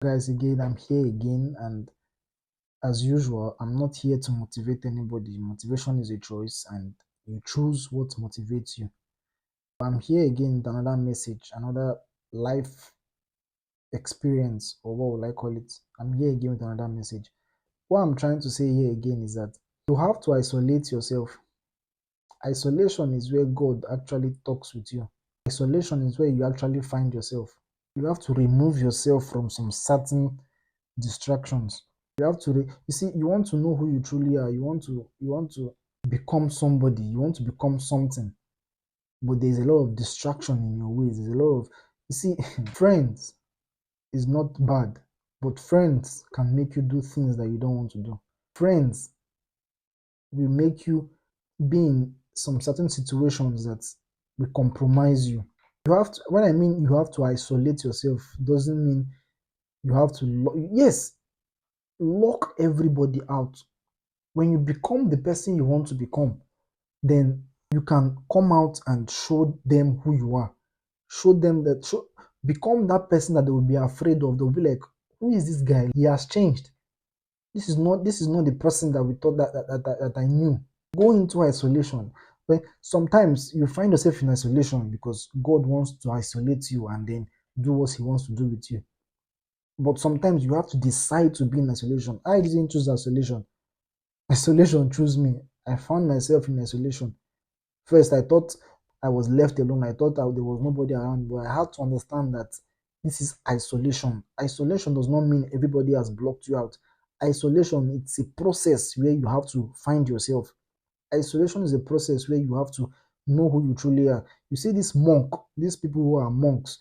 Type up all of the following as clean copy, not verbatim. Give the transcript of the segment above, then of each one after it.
Guys, again, I'm here again, and as usual, I'm not here to motivate anybody. Motivation is a choice, and you choose what motivates you. I'm here again with another message, another life experience, or what will I call it? I'm here again with another message. What I'm trying to say here again is that you have to isolate yourself. Isolation is where God actually talks with you. Isolation is where you actually find yourself. You have to remove yourself from some certain distractions. You have to you see, you want to know who you truly are. You want to become somebody. You want to become something. But there's a lot of distraction in your ways. There's a lot of you see, friends is not bad, but friends can make you do things that you don't want to do. Friends will make you be in some certain situations that will compromise you. You have to, when I mean you have to isolate yourself, doesn't mean you have to, yes, lock everybody out. When you become the person you want to become, then you can come out and show them who you are. Show them that, become that person that they will be afraid of. They'll be like, who is this guy? He has changed. This is not the person that we thought that I knew. Go into isolation. But sometimes you find yourself in isolation because God wants to isolate you and then do what He wants to do with you. But sometimes you have to decide to be in isolation. I didn't choose isolation. Isolation chose me. I found myself in isolation. First, I thought I was left alone. I thought there was nobody around, but I had to understand that this is isolation. Isolation does not mean everybody has blocked you out. Isolation, it's a process where you have to find yourself. Isolation is a process where you have to know who you truly are. You see, this monk, these people who are monks,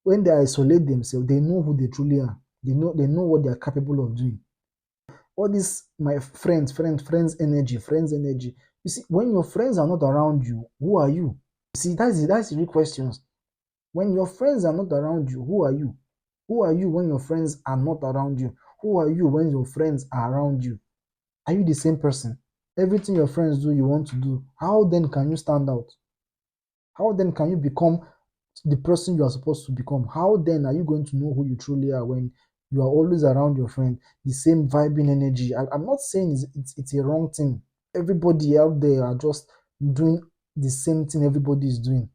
when they isolate themselves, they know who they truly are. They know what they are capable of doing. All this my friends energy. You see, when your friends are not around you, who are you? You see, that's the real questions. When your friends are not around you, who are you? Who are you when your friends are not around you? Who are you when your friends are around you? Are you the same person? Everything your friends do, you want to do. How then can you stand out? How then can you become the person you are supposed to become? How then are you going to know who you truly are when you are always around your friend, the same vibing energy? I'm not saying it's a wrong thing. Everybody out there are just doing the same thing everybody is doing.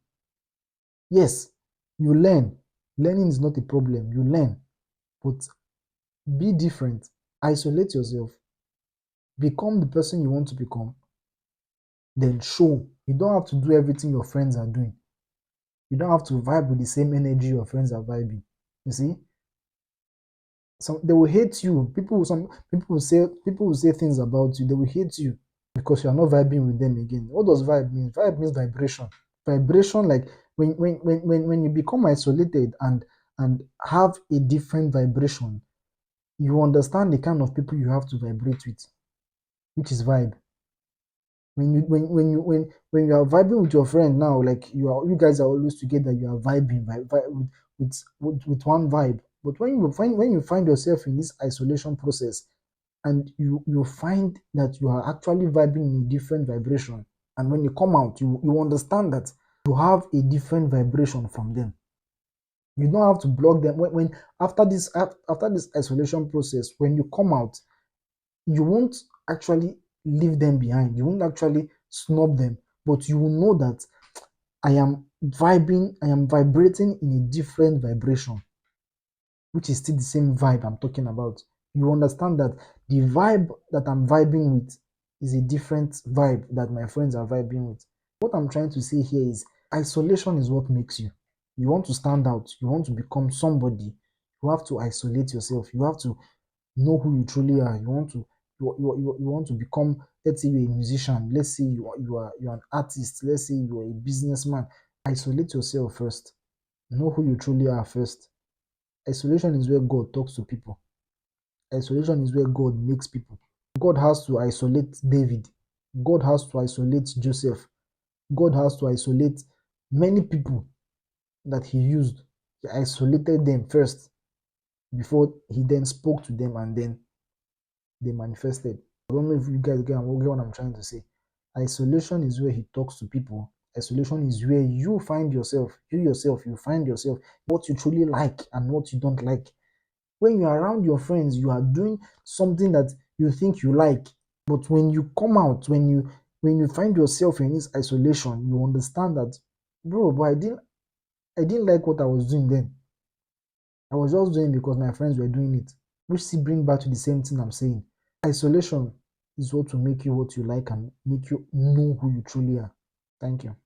Yes, you learn. Learning is not a problem. You learn, but be different. Isolate yourself. Become the person you want to become. Then show. You don't have to do everything your friends are doing. You don't have to vibe with the same energy your friends are vibing. You see, some they will hate you. Some people will say things about you. They will hate you because you are not vibing with them again. What does vibe mean? Vibe means vibration. Vibration, like when you become isolated and have a different vibration, you understand the kind of people you have to vibrate with, which is vibe. When you are vibing with your friend now, like you guys are always together, you are vibing with one vibe. But when you find yourself in this isolation process and you find that you are actually vibing in a different vibration, and when you come out, you understand that you have a different vibration from them. You don't have to block them when after this isolation process, when you come out, you won't actually leave them behind. You won't actually snub them, but you will know that I am vibrating in a different vibration, which is still the same vibe I'm talking about. You understand that the vibe that I'm vibing with is a different vibe that my friends are vibing with. What I'm trying to say here is isolation is what makes you. You want to stand out, you want to become somebody, you have to isolate yourself. You have to know who you truly are. You want to become, let's say you're a musician, let's say you're an artist, let's say you're a businessman. Isolate yourself first. Know who you truly are first. Isolation is where God talks to people. Isolation is where God makes people. God has to isolate David. God has to isolate Joseph. God has to isolate many people that he used. He isolated them first before he then spoke to them and then they manifested. I don't know if you guys get what I'm trying to say. Isolation is where he talks to people. Isolation is where you find yourself, you find yourself, what you truly like and what you don't like. When you're around your friends, you are doing something that you think you like. But when you come out, when you find yourself in this isolation, you understand that, bro, but I didn't like what I was doing then. I was just doing it because my friends were doing it. Which still bring back to the same thing I'm saying. Isolation is what will make you what you like and make you know who you truly are. Thank you.